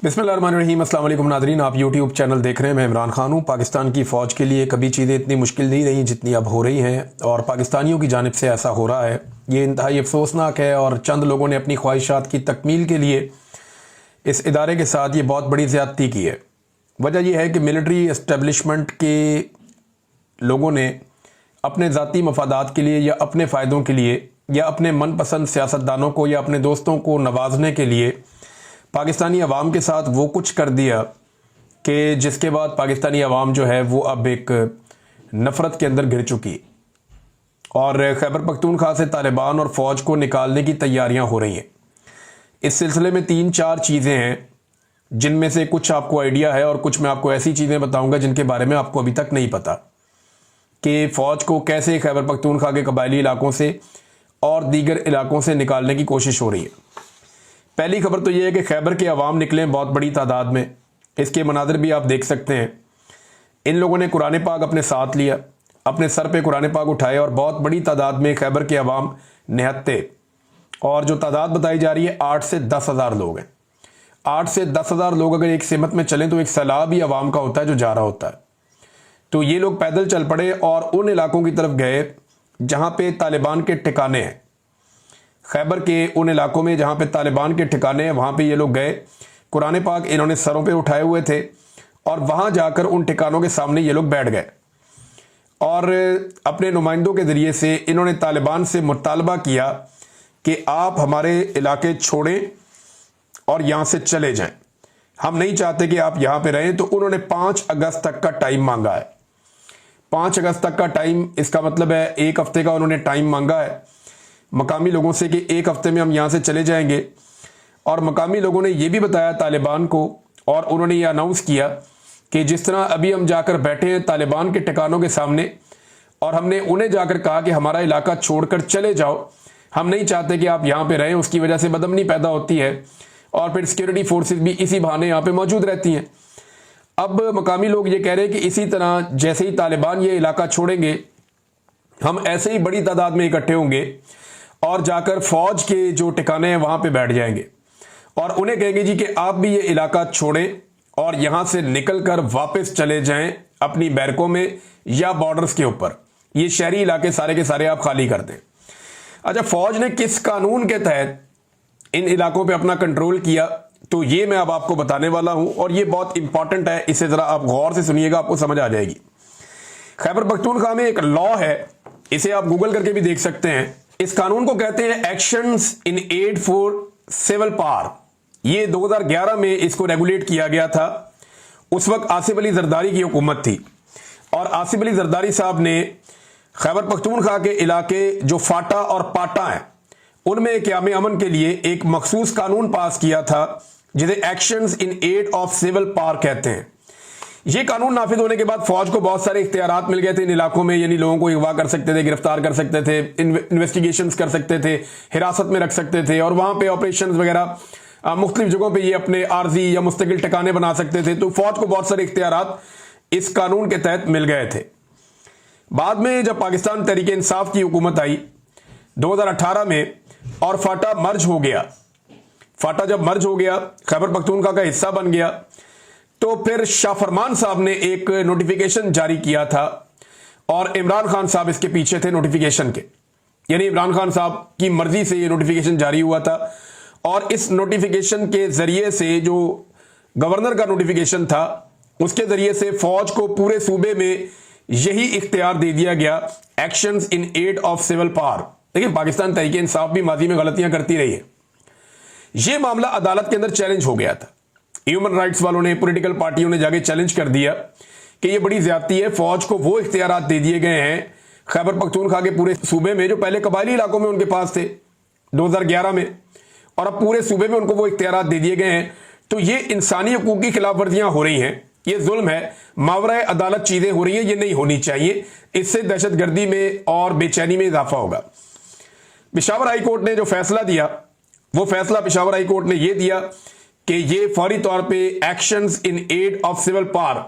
बिस्मिल्लाहिर्रहमानिर्रहीम। अस्सलाम वालेकुम नादरीन, आप यूट्यूब चैनल देख रहे हैं। मैं इमरान खान हूँ। पाकिस्तान की फ़ौज के लिए कभी चीज़ें इतनी मुश्किल नहीं रही जितनी अब हो रही हैं, और पाकिस्तानियों की जानिब से ऐसा हो रहा है। ये इंतहाई अफसोसनाक है, और चंद लोगों ने अपनी ख्वाहिशात की तकमील के लिए इस इदारे के साथ ये बहुत बड़ी ज़्यादती की है। वजह यह है कि मिलिट्री इस्टेब्लिशमेंट के लोगों ने अपने ज़ाती मफादात के लिए या अपने फ़ायदों के लिए या अपने मनपसंद सियासतदानों को या अपने दोस्तों को नवाजने के लिए पाकिस्तानी अवाम के साथ वो कुछ कर दिया कि जिसके बाद पाकिस्तानी अवाम जो है वो अब एक नफ़रत के अंदर घिर चुकी, और खैबर पख्तूनख्वा से तालिबान और फ़ौज को निकालने की तैयारियां हो रही हैं। इस सिलसिले में 3-4 चीज़ें हैं जिनमें से कुछ आपको आइडिया है, और कुछ मैं आपको ऐसी चीज़ें बताऊंगा जिनके बारे में आपको अभी तक नहीं पता कि फ़ौज को कैसे खैबर पख्तूनख्वा के कबायली इलाकों से और दीगर इलाकों से निकालने की कोशिश हो रही है। पहली खबर तो यह है कि खैबर के अवाम निकले बहुत बड़ी तादाद में। इसके मनाज़िर भी आप देख सकते हैं। इन लोगों ने कुरान पाक अपने साथ लिया, अपने सर पे कुरान पाक उठाए, और बहुत बड़ी तादाद में खैबर के अवाम निहत्ते, और जो तादाद बताई जा रही है 8 से 10 हज़ार लोग हैं। 8 से 10 हज़ार लोग अगर एक सिमत में चलें तो एक सैलाब ही अवाम का होता है जो जा रहा होता है। तो ये लोग पैदल चल पड़े और उन इलाकों की तरफ गए जहाँ पे तालिबान के ठिकाने हैं। खैबर के उन इलाकों में जहाँ पे तालिबान के ठिकाने हैं वहाँ पे ये लोग गए। कुरान पाक इन्होंने सरों पे उठाए हुए थे, और वहाँ जाकर उन ठिकानों के सामने ये लोग बैठ गए, और अपने नुमाइंदों के ज़रिए से इन्होंने तालिबान से मुतालबा किया कि आप हमारे इलाके छोड़ें और यहाँ से चले जाएं, हम नहीं चाहते कि आप यहाँ पे रहें। तो उन्होंने 5 अगस्त तक का टाइम मांगा है। 5 अगस्त तक का टाइम, इसका मतलब है 1 हफ्ते का उन्होंने टाइम मांगा है मकामी लोगों से कि 1 हफ्ते में हम यहाँ से चले जाएंगे। और मकामी लोगों ने ये भी बताया तालिबान को, और उन्होंने ये अनाउंस किया कि जिस तरह अभी हम जाकर बैठे हैं तालिबान के ठिकानों के सामने, और हमने उन्हें जाकर कहा कि हमारा इलाका छोड़कर चले जाओ, हम नहीं चाहते कि आप यहाँ पे रहें। उसकी वजह से बदअमनी पैदा होती है, और फिर सिक्योरिटी फोर्सेस भी इसी बहाने यहाँ पे मौजूद रहती हैं। अब मकामी लोग ये कह रहे हैं कि इसी तरह जैसे ही तालिबान ये इलाका छोड़ेंगे, हम ऐसे ही बड़ी तादाद में इकट्ठे होंगे और जाकर फौज के जो ठिकाने हैं वहां पे बैठ जाएंगे, और उन्हें कहेंगे जी कि आप भी ये इलाका छोड़ें और यहां से निकलकर वापस चले जाएं अपनी बैरकों में या बॉर्डर्स के ऊपर। ये शहरी इलाके सारे के सारे आप खाली कर दें। अच्छा, फौज ने किस कानून के तहत इन इलाकों पे अपना कंट्रोल किया, तो ये मैं अब आपको बताने वाला हूं, और ये बहुत इंपॉर्टेंट है। इसे जरा आप गौर से सुनिएगा, आपको समझ आ जाएगी। खैबर पख्तूनख्वा में एक लॉ है, इसे आप गूगल करके भी देख सकते हैं। इस कानून को कहते हैं actions in aid for civil power. ये 2011 में इसको रेगुलेट किया गया था। उस वक्त आसिफ अली जरदारी की हुकूमत थी, और आसिफ अली जरदारी साहब ने खैबर पख्तूनख्वा के इलाके जो फाटा और पाटा हैं उनमें क़याम अमन के लिए एक मखसूस कानून पास किया था जिसे actions in aid of civil power कहते हैं। ये कानून नाफिज होने के बाद फौज को बहुत सारे इख्तियारात मिल गए थे इन इलाकों में, यानी लोगों को अगवा कर सकते थे, गिरफ्तार कर सकते थे, इन्वेस्टिगेशंस कर सकते थे, हिरासत में रख सकते थे, और वहां पे ऑपरेशंस वगैरह मुख्तलिफ जगहों पे ये अपने आर्जी या मुस्तकिल ठिकाने बना सकते थे। तो फौज को बहुत सारे इख्तियारात इस कानून के तहत मिल गए थे। बाद में जब पाकिस्तान तहरीक इंसाफ की हुकूमत आई 2018 में, और फाटा मर्ज हो गया, फाटा जब मर्ज हो गया, खैबर पख्तूनख्वा का हिस्सा बन गया, तो फिर शाह फरमान साहब ने एक नोटिफिकेशन जारी किया था, और इमरान खान साहब इसके पीछे थे नोटिफिकेशन के, यानी इमरान खान साहब की मर्जी से ये नोटिफिकेशन जारी हुआ था। और इस नोटिफिकेशन के जरिए से, जो गवर्नर का नोटिफिकेशन था, उसके जरिए से फौज को पूरे सूबे में यही इख्तियार दे दिया गया, actions in aid of civil power. देखिए, पाकिस्तान तहरीक इंसाफ भी माजी में गलतियां करती रही है। यह मामला अदालत के अंदर चैलेंज हो गया था। ह्यूमन राइट्स वालों ने, पॉलिटिकल पार्टियों ने जाके चैलेंज कर दिया कि यह बड़ी ज्यादती है, फौज को वो इख्तियारात दे दिए गए हैं खैबर पख्तूनख्वा के पूरे सूबे में जो पहले कबायली इलाकों में उनके पास थे 2011 में, और अब पूरे सूबे में उनको वो इख्तियारात दे दिए गए हैं। तो ये इंसानी हकूक की खिलाफ वर्जियां हो रही हैं, ये जुल्म है, मावरा अदालत चीजें हो रही हैं, ये नहीं होनी चाहिए। इससे दहशतगर्दी में और बेचैनी में इजाफा होगा। पेशावर हाई कोर्ट ने जो फैसला दिया, वो फैसला पेशावर हाई कोर्ट ने यह दिया कि ये फौरी तौर पे actions in aid of civil power,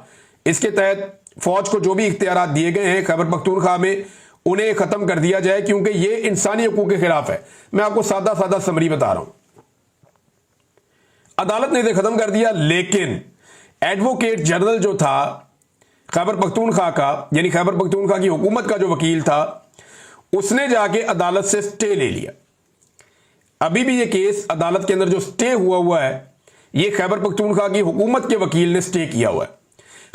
इसके तहत फौज को जो भी इख्तियारात दिए गए हैं खैबर पख्तूनख्वा में, उन्हें खत्म कर दिया जाए, क्योंकि ये इंसानी हकूक के खिलाफ है। मैं आपको सादा सादा समरी बता रहा हूं। अदालत ने इसे खत्म कर दिया, लेकिन एडवोकेट जनरल जो था खैबर पख्तूनख्वा का, यानी खैबर पख्तूनख्वा की हुकूमत का जो वकील था, उसने जाके अदालत से स्टे ले लिया। अभी भी ये केस अदालत के अंदर जो स्टे हुआ है, ये खैबर पख्तूनख्वा की हुकूमत के वकील ने स्टे किया हुआ है।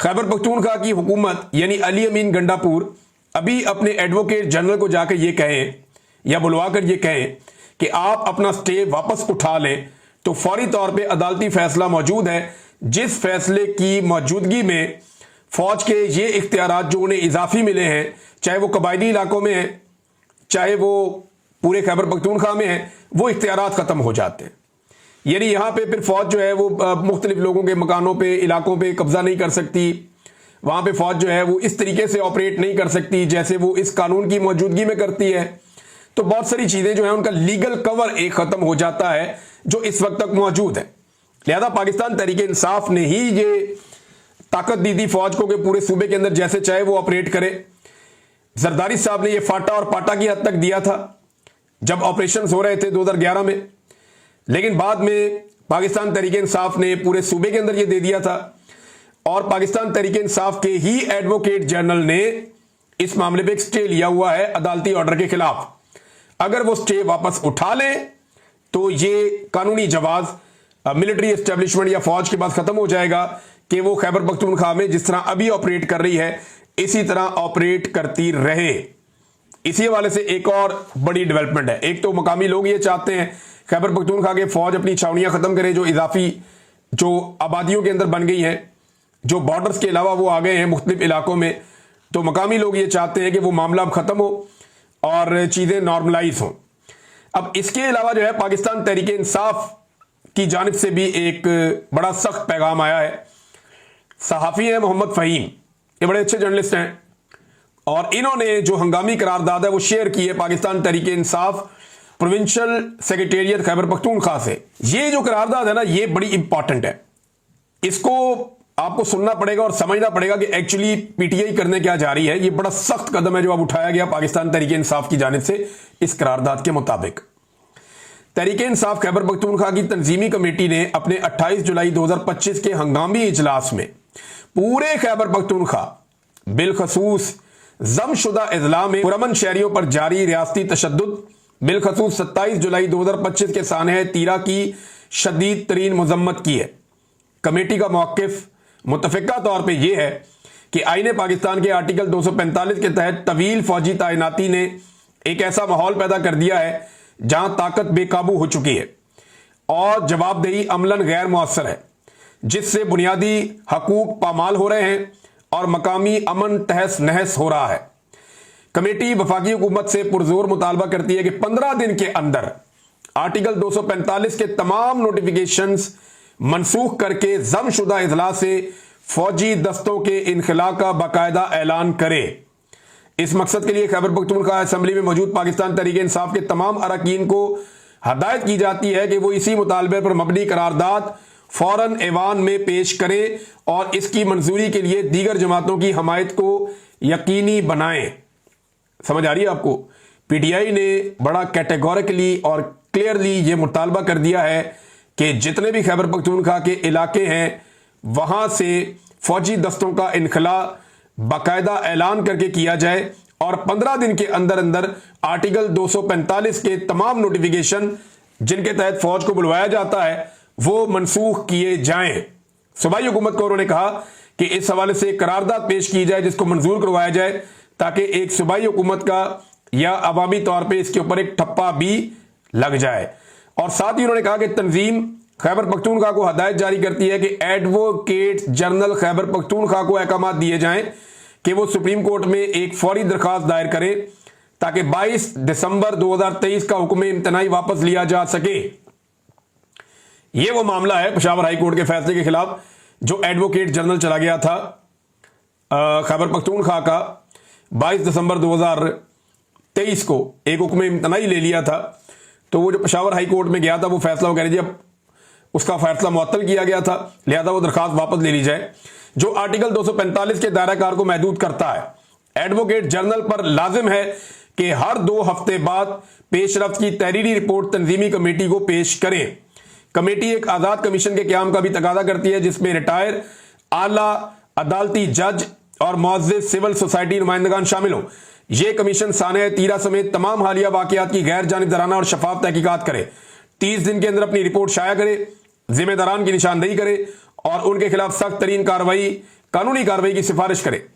खैबर पख्तूनख्वा की हुकूमत यानी अली अमीन गंडापुर अभी अपने एडवोकेट जनरल को जाकर ये कहें या बुलवाकर ये कहें कि आप अपना स्टे वापस उठा लें, तो फौरी तौर पे अदालती फैसला मौजूद है, जिस फैसले की मौजूदगी में फौज के ये इख्तियारात जो उन्हें इजाफी मिले हैं, चाहे वो कबायली इलाकों में है, चाहे वो पूरे खैबर पख्तूनख्वा में है, वो इख्तियारात खत्म हो जाते हैं। यानी यहां पे फिर फौज जो है वो मुख्तलिफ लोगों के मकानों पे, इलाकों पे कब्जा नहीं कर सकती। वहां पे फौज जो है वो इस तरीके से ऑपरेट नहीं कर सकती जैसे वो इस कानून की मौजूदगी में करती है। तो बहुत सारी चीजें जो है उनका लीगल कवर एक खत्म हो जाता है जो इस वक्त तक मौजूद है। लिहाजा पाकिस्तान तहरीक इंसाफ ने ही ये ताकत दी थी फौज को कि पूरे सूबे के अंदर जैसे चाहे वो ऑपरेट करे। जरदारी साहब ने ये फाटा और पाटा की हद तक दिया था जब ऑपरेशन हो रहे थे 2011 में, लेकिन बाद में पाकिस्तान तहरीक इंसाफ ने पूरे सूबे के अंदर ये दे दिया था और पाकिस्तान तहरीक इंसाफ के ही एडवोकेट जनरल ने इस मामले पे एक स्टे लिया हुआ है अदालती ऑर्डर के खिलाफ। अगर वो स्टे वापस उठा ले तो ये कानूनी जवाज मिलिट्री एस्टेब्लिशमेंट या फौज के पास खत्म हो जाएगा कि वो खैबर पख्तूनख्वा में जिस तरह अभी ऑपरेट कर रही है इसी तरह ऑपरेट करती रहे। इसी हवाले से एक और बड़ी डेवलपमेंट है। एक तो मकामी लोग ये चाहते हैं खैबर पख्तूनख्वा के फौज अपनी छावनियां खत्म करे, जो इजाफी जो आबादियों के अंदर बन गई हैं, जो बॉर्डर्स के अलावा वो आ गए हैं मुख्तलिफ इलाकों में। तो मकामी लोग ये चाहते हैं कि वो मामला अब खत्म हो और चीजें नॉर्मलाइज हों। अब इसके अलावा जो है पाकिस्तान तहरीक इंसाफ की जानिब से भी एक बड़ा सख्त पैगाम आया है। सहाफ़ी हैं मोहम्मद फ़हीम, ये बड़े अच्छे जर्नलिस्ट हैं और इन्होंने जो हंगामी करारदाद है वो शेयर की है पाकिस्तान तहरीक इंसाफ प्रोविंशियल सेक्रेटेरिएट खैबर पख्तूनख्वा से। ये जो करारदाद है ना, ये बड़ी इंपॉर्टेंट है। इसको आपको सुनना पड़ेगा और समझना पड़ेगा कि एक्चुअली पीटीआई करने क्या जा रही है। ये बड़ा सख्त कदम है जो अब उठाया गया पाकिस्तान तहरीक इंसाफ की जानिब से। इस करारदाद के मुताबिक तहरीक इंसाफ खैबर पख्तूनख्वा की तंजीमी कमेटी ने अपने 28 जुलाई 2025 के हंगामी इजलास में पूरे खैबर पख्तूनख्वा बिलखसूस जमशुदा इजला में पुरअमन शहरियों पर जारी रियासती तशद्दुद बिलखसूस 27 जुलाई 2025 के सानह तीरा की शदीद तरीन मजम्मत की है। कमेटी का मौक़िफ़ मुतफ़िक़ा तौर पर यह है कि आईन पाकिस्तान के आर्टिकल 245 के तहत तवील फौजी तैनाती ने एक ऐसा माहौल पैदा कर दिया है जहां ताकत बेकाबू हो चुकी है और जवाबदेही अमलन गैर मुअस्सर है, जिससे बुनियादी हकूक पामाल हो रहे हैं और मकामी अमन तहस नहस हो रहा है। कमेटी वफाकी हुकूमत से पुरजोर मुतालबा करती है कि 15 दिन के अंदर आर्टिकल 245 के तमाम नोटिफिकेशंस मनसूख करके जमशुदा इजला से फौजी दस्तों के इनखला का बाकायदा ऐलान करे। इस मकसद के लिए खैबर पख्तूनख्वा असेंबली में मौजूद पाकिस्तान तहरीक इंसाफ के तमाम अरकान को हदायत की जाती है कि वो इसी मुतालबे पर मबनी करारदाद फौरन ऐवान में पेश करें और इसकी मंजूरी के लिए दीगर जमातों की हमायत को यकीनी बनाएं। समझ आ रही है आपको? पीटीआई ने बड़ा कैटेगोरिकली और क्लियरली ये मुतालबा कर दिया है कि जितने भी खैबर पख्तूनख्वा के इलाके हैं वहां से फौजी दस्तों का इनखला बाकायदा ऐलान करके किया जाए और 15 दिन के अंदर अंदर आर्टिकल 245 के तमाम नोटिफिकेशन जिनके तहत फौज को बुलवाया जाता है वो मनसूख किए जाएं। सूबाई हुकूमत को उन्होंने कहा कि इस हवाले से करारदाद पेश की जाए जिसको मंजूर करवाया जाए ताकि एक सूबाई हुकूमत का या अवामी तौर पर इसके ऊपर एक ठप्पा भी लग जाए। और साथ ही उन्होंने कहा कि तंजीम खैबर पख्तूनख्वा को हदायत जारी करती है कि एडवोकेट जनरल खैबर पख्तूनख्वा को अहकाम दिए जाएं कि वो सुप्रीम कोर्ट में एक फौरी दरखास्त दायर करे ताकि 22 दिसंबर 2023 का हुक्म इम्तनाई वापस लिया जा सके। ये वो मामला है पेशावर हाई कोर्ट के फैसले के खिलाफ जो एडवोकेट जनरल चला गया था खैबर पख्तूनख्वा का 22 दिसंबर 2023 को एक हुक्म इम्तनाई ले लिया था। तो वो जो पेशावर हाई कोर्ट में गया था वो फैसला वो कह रही अब उसका फैसला मुअत्तल किया गया था, लिहाजा वो दरखास्त वापस ले ली जाए, जो आर्टिकल 245 के दायराकार को महदूद करता है। एडवोकेट जनरल पर लाजिम है कि हर 2 हफ्ते बाद पेशरफ्त की तहरीरी रिपोर्ट तंजीमी कमेटी को पेश करें। कमेटी एक आजाद कमीशन के क्याम का भी तकाजा करती है जिसमें रिटायर आला अदालती जज और मुअज़्ज़िज़ सिविल सोसाइटी नुमाइंदगान शामिल हों। यह कमीशन साने तीरा समेत तमाम हालिया वाकयात की गैर जानिबदाराना और शफाफ तहकीकात करे, 30 दिन के अंदर अपनी रिपोर्ट शाया करे, जिम्मेदारान की निशानदेही करे और उनके खिलाफ सख्त तरीन कार्रवाई कानूनी कार्रवाई की सिफारिश करे।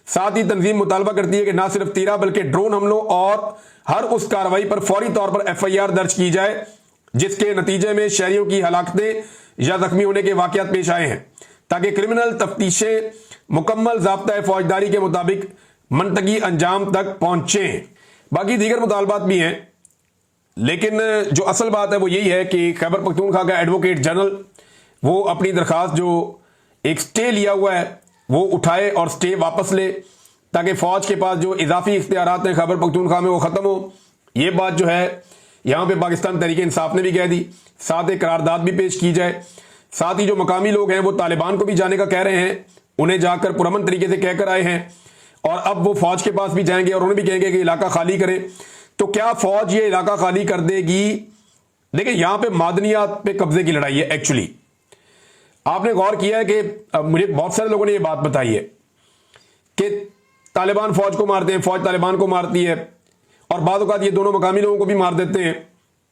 साथ ही तंजीम मुतालबा करती है कि न सिर्फ तीरा बल्कि ड्रोन हमलों और हर उस कार्रवाई पर फौरी तौर पर FIR दर्ज की जाए जिसके नतीजे में शहरियों की हलाकतें या जख्मी होने के वाकयात पेश आए हैं, ताकि क्रिमिनल तफ्तीशें मुकम्मल ज़ाब्ता फौजदारी के मुताबिक मंतकी अंजाम तक पहुंचे। बाकी दीगर मुतालबात भी हैं, लेकिन जो असल बात है वो यही है कि खैबर पख्तूनख्वा का एडवोकेट जनरल वो अपनी दरखास्त जो एक स्टे लिया हुआ है वो उठाए और स्टे वापस ले, ताकि फौज के पास जो इजाफी इख्तियारात हैं खैबर पख्तूनख्वा में वो ख़त्म हो। ये बात जो है यहाँ पे पाकिस्तान तहरीक इंसाफ ने भी कह दी, साथ एक करारदाद भी पेश की जाए। साथ ही जो मकामी लोग हैं वो तालिबान को भी जाने का कह रहे हैं, उन्हें जाकर पुरअमन तरीके से कहकर आए हैं और अब वो फौज के पास भी जाएंगे और उन्हें भी कहेंगे कि इलाका खाली करे। तो क्या फौज ये इलाका खाली कर देगी? देखिए, यहां पे मादनियात पे कब्जे की लड़ाई है। एक्चुअली आपने गौर किया है कि मुझे बहुत सारे लोगों ने ये बात बताई है कि तालिबान फौज को मारते हैं, फौज तालिबान को मारती है और बाद औक़ात ये दोनों मकामी लोगों को भी मार देते हैं।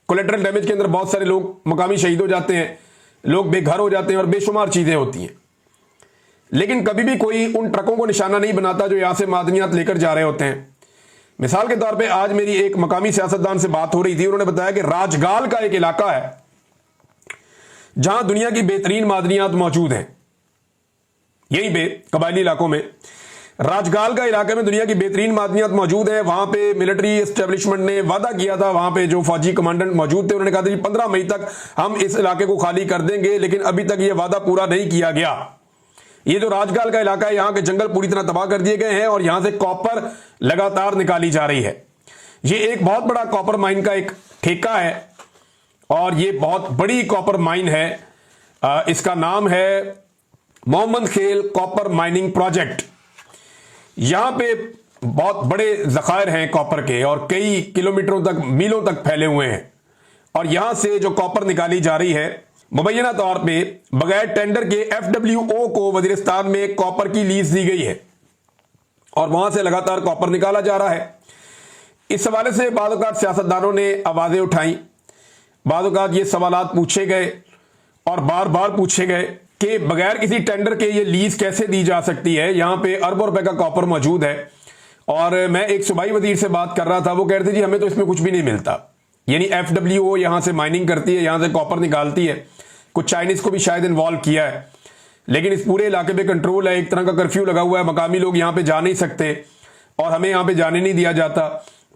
कोलेटरल डैमेज के अंदर बहुत सारे लोग मकामी शहीद हो जाते हैं, लोग बेघर हो जाते हैं और बेशुमार चीजें होती हैं। लेकिन कभी भी कोई उन ट्रकों को निशाना नहीं बनाता जो यहां से मादनियात लेकर जा रहे होते हैं। मिसाल के तौर पे आज मेरी एक मकामी सियासतदान से बात हो रही थी, उन्होंने बताया कि राजगाल का एक इलाका है जहां दुनिया की बेहतरीन मादनियात मौजूद हैं। यहीं पे कबायली इलाकों में राजगाल का इलाके में दुनिया की बेहतरीन मादनियात मौजूद है। वहां पे मिलिट्री एस्टेब्लिशमेंट ने वादा किया था, वहां पे जो फौजी कमांडेंट मौजूद थे उन्होंने कहा था कि 15 मई तक हम इस इलाके को खाली कर देंगे, लेकिन अभी तक यह वादा पूरा नहीं किया गया। ये जो राजगाल का इलाका है, यहां के जंगल पूरी तरह तबाह कर दिए गए हैं और यहां से कॉपर लगातार निकाली जा रही है। ये एक बहुत बड़ा कॉपर माइन का एक ठेका है और ये बहुत बड़ी कॉपर माइन है। इसका नाम है मोहम्मद खेल कॉपर माइनिंग प्रोजेक्ट। यहां पे बहुत बड़े जखायर हैं कॉपर के और कई किलोमीटरों तक, मीलों तक फैले हुए हैं और यहां से जो कॉपर निकाली जा रही है मुबैना तौर पे बगैर टेंडर के FWO को वजीरिस्तान में कॉपर की लीज दी गई है और वहां से लगातार कॉपर निकाला जा रहा है। इस हवाले से बाद औक़ात सियासतदानों ने आवाजें उठाई, बाद औक़ात ये सवालात पूछे गए और बार बार पूछे गए कि बगैर किसी टेंडर के ये लीज कैसे दी जा सकती है। यहां पे अरबों रुपए का कॉपर मौजूद है और मैं एक सूबाई वजीर से बात कर रहा था, वो कह रहे थे जी हमें तो इसमें कुछ भी नहीं मिलता। यानी FWO यहां से माइनिंग करती है, यहां से कॉपर निकालती है, कुछ चाइनीज को भी शायद इन्वॉल्व किया है, लेकिन इस पूरे इलाके पे कंट्रोल है, एक तरह का कर्फ्यू लगा हुआ है, मकामी लोग यहां पे जा नहीं सकते और हमें यहां पे जाने नहीं दिया जाता।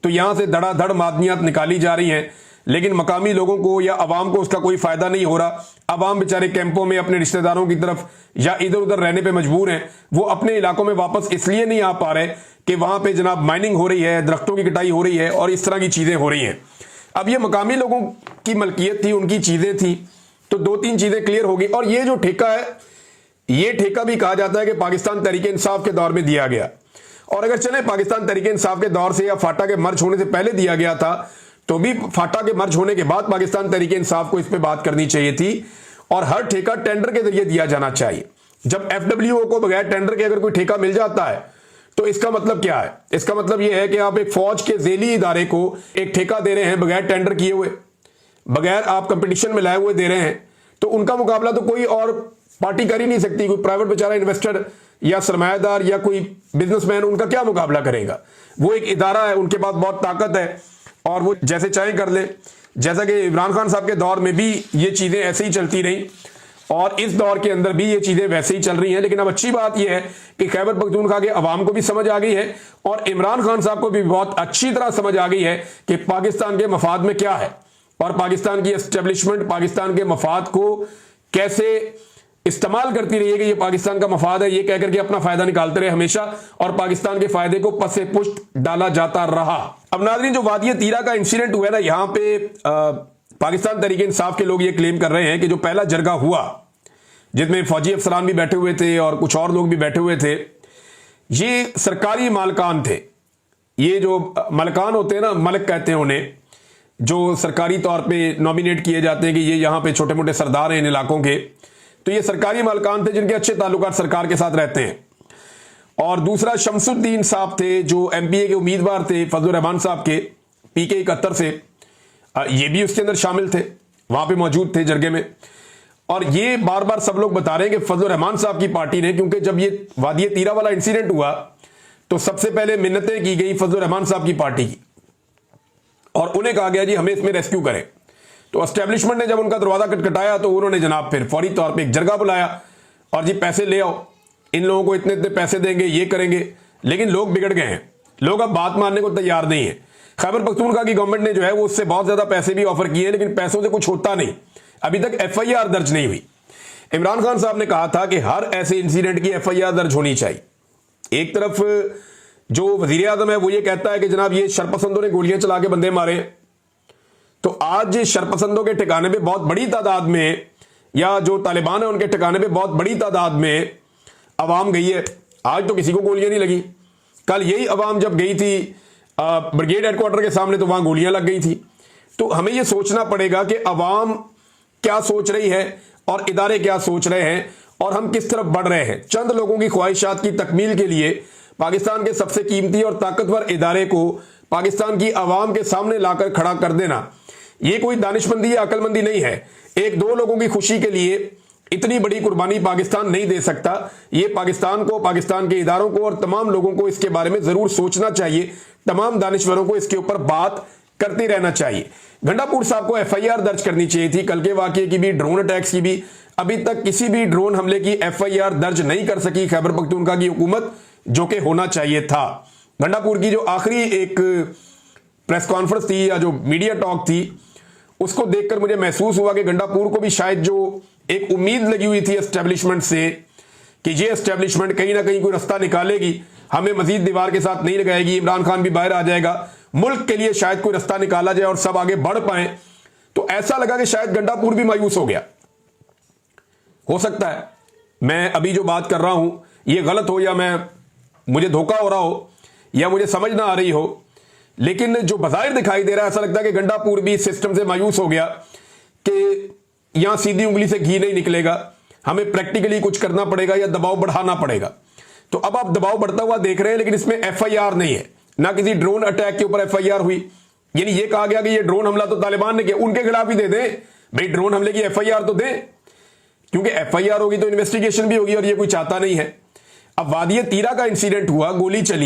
तो यहां से धड़ाधड़ मादनियात निकाली जा रही हैं, लेकिन मकामी लोगों को या अवाम को उसका कोई फायदा नहीं हो रहा। अवाम बेचारे कैंपों में अपने रिश्तेदारों की तरफ या इधर उधर रहने पे मजबूर हैं, वो अपने इलाकों में वापस इसलिए नहीं आ पा रहे कि वहां पे जनाब माइनिंग हो रही है, दरख्तों की कटाई हो रही है और इस तरह की चीजें हो रही हैं। अब ये मकामी लोगों की मलकियत थी, उनकी चीजें थी, तो 2-3 चीजें क्लियर होगी। और ये जो ठेका है, ये ठेका भी कहा जाता है कि पाकिस्तान तहरीक इंसाफ के दौर में दिया गया, और अगर चले पाकिस्तान तहरीक इंसाफ के दौर से या फाटा के मर्ज होने से पहले दिया गया था तो भी फाटा के मर्ज होने के बाद पाकिस्तान तहरीक इंसाफ को इस पे बात करनी चाहिए थी और हर ठेका टेंडर के जरिए दिया जाना चाहिए। जब FWO को बगैर टेंडर के अगर कोई ठेका मिल जाता है तो इसका मतलब क्या है? इसका मतलब यह है कि आप एक फौज के झेली इदारे को एक ठेका दे रहे हैं बगैर टेंडर किए हुए, बगैर आप कंपटीशन में लाए हुए दे रहे हैं, तो उनका मुकाबला तो कोई और पार्टी कर ही नहीं सकती। कोई प्राइवेट बेचारा इन्वेस्टर या सरमायादार या कोई बिजनेसमैन उनका क्या मुकाबला करेगा? वो एक इदारा है, उनके पास बहुत ताकत है और वो जैसे चाहे कर ले। जैसा कि इमरान खान साहब के दौर में भी ये चीजें ऐसे ही चलती रही और इस दौर के अंदर भी ये चीजें वैसे ही चल रही हैं। लेकिन अब अच्छी बात यह है कि खैबर पख्तूनख्वा के अवाम को भी समझ आ गई है और इमरान खान साहब को भी बहुत अच्छी तरह समझ आ गई है कि पाकिस्तान के मफाद में क्या है और पाकिस्तान की एस्टेब्लिशमेंट पाकिस्तान के मफाद को कैसे इस्तेमाल करती रही है कि ये पाकिस्तान का मफाद है, ये कहकर के अपना फायदा निकालते रहे हमेशा और पाकिस्तान के फायदे को पसे पुष्ट डाला जाता रहा। अब नाज़रीन, जो वादी तीरा का इंसिडेंट हुआ ना, यहां पे पाकिस्तान तहरीक इंसाफ के लोग ये क्लेम कर रहे हैं कि जो पहला जरगा हुआ जिसमें फौजी अफसरान भी बैठे हुए थे और कुछ और लोग भी बैठे हुए थे, ये सरकारी मालकान थे। ये जो मलकान होते हैं ना, मलक कहते हैं उन्हें, जो सरकारी तौर पे नॉमिनेट किए जाते हैं कि ये यहाँ पे छोटे मोटे सरदार हैं इन इलाकों के, तो ये सरकारी मालकान थे जिनके अच्छे ताल्लुकात सरकार के साथ रहते हैं। और दूसरा शमसुद्दीन साहब थे जो एमपीए के उम्मीदवार थे फजलुर रहमान साहब के पीके 71 से, ये भी उसके अंदर शामिल थे, वहां पे मौजूद थे जरगे में। और ये बार बार सब लोग बता रहे हैं कि फजलुर रहमान साहब की पार्टी ने, क्योंकि जब ये वादिये तीरा वाला इंसिडेंट हुआ तो सबसे पहले मिन्नतें की गई फजलुर रहमान साहब की पार्टी की, और उन्हें कहा गया जी हमें इसमें रेस्क्यू करें। तो एस्टेब्लिशमेंट ने जब उनका दरवाजा खटखटाया तो उन्होंने जनाब फिर फौरी तौर पे एक जरगा बुलाया और जी पैसे ले आओ, इन लोगों को इतने इतने पैसे देंगे, ये करेंगे। लेकिन लोग बिगड़ गए हैं, लोग अब बात मानने को तैयार नहीं है। खैबर पख्तूनख्वा की गवर्नमेंट ने जो है वो उससे बहुत ज्यादा पैसे भी ऑफर किए, लेकिन पैसों से कुछ होता नहीं। अभी तक एफआईआर दर्ज नहीं हुई। इमरान खान साहब ने कहा था कि हर ऐसे इंसिडेंट की एफआईआर दर्ज होनी चाहिए। एक तरफ जो वजीर आजम है वो ये कहता है कि जनाब ये शरपसंदों ने गोलियां चला के बंदे मारे, तो आज शरपसंदों के ठिकाने पे बहुत बड़ी तादाद में, या जो तालिबान है उनके ठिकाने पे बहुत बड़ी तादाद में अवाम गई है। आज तो किसी को गोलियां नहीं लगी, कल यही अवाम जब गई थी ब्रिगेड हेडक्वार्टर के सामने तो वहां गोलियां लग गई थी। तो हमें यह सोचना पड़ेगा कि अवाम क्या सोच रही है और इदारे क्या सोच रहे हैं और हम किस तरफ बढ़ रहे हैं। चंद लोगों की ख्वाहिशात की तकमील के लिए पाकिस्तान के सबसे कीमती और ताकतवर इदारे को पाकिस्तान की आवाम के सामने लाकर खड़ा कर देना, यह कोई दानिशमंदी या अकलमंदी नहीं है। एक दो लोगों की खुशी के लिए इतनी बड़ी कुर्बानी पाकिस्तान नहीं दे सकता। यह पाकिस्तान को, पाकिस्तान के इदारों को और तमाम लोगों को इसके बारे में जरूर सोचना चाहिए। तमाम दानिश्वरों को इसके ऊपर बात करते रहना चाहिए। गंडापुर साहब को एफआईआर दर्ज करनी चाहिए थी, कल के वाकये की भी, ड्रोन अटैक्स की भी। अभी तक किसी भी ड्रोन हमले की एफआईआर दर्ज नहीं कर सकी खैबर पख्तूनख्वा की हुकूमत, जो कि होना चाहिए था। गंडापुर की जो आखिरी एक प्रेस कॉन्फ्रेंस थी या जो मीडिया टॉक थी, उसको देखकर मुझे महसूस हुआ कि गंडापुर को भी शायद जो एक उम्मीद लगी हुई थी एस्टेब्लिशमेंट से कि ये एस्टेब्लिशमेंट कहीं ना कहीं कोई रास्ता निकालेगी, हमें मजीद दीवार के साथ नहीं लगाएगी, इमरान खान भी बाहर आ जाएगा, मुल्क के लिए शायद कोई रास्ता निकाला जाए और सब आगे बढ़ पाए। तो ऐसा लगा कि शायद गंडापुर भी मायूस हो गया। हो सकता है मैं अभी जो बात कर रहा हूं ये गलत हो, या मुझे धोखा हो रहा हो, या मुझे समझ ना आ रही हो, लेकिन जो बज़ाहिर दिखाई दे रहा है ऐसा लगता है कि गंडापुर भी सिस्टम से मायूस हो गया कि यहां सीधी उंगली से घी नहीं निकलेगा, हमें प्रैक्टिकली कुछ करना पड़ेगा या दबाव बढ़ाना पड़ेगा। तो अब आप दबाव बढ़ता हुआ देख रहे हैं, लेकिन इसमें एफआईआर नहीं है, ना किसी ड्रोन अटैक के ऊपर एफआईआर हुई। यानी ये कहा गया कि ये ड्रोन हमला तो तालिबान ने किया, उनके खिलाफ ही दे दें भाई, ड्रोन हमले की एफआईआर तो दें, क्योंकि एफआईआर होगी तो इन्वेस्टिगेशन भी होगी और ये कोई चाहता नहीं है। अब वादिये तीरा का इंसिडेंट हुआ, गोली चली,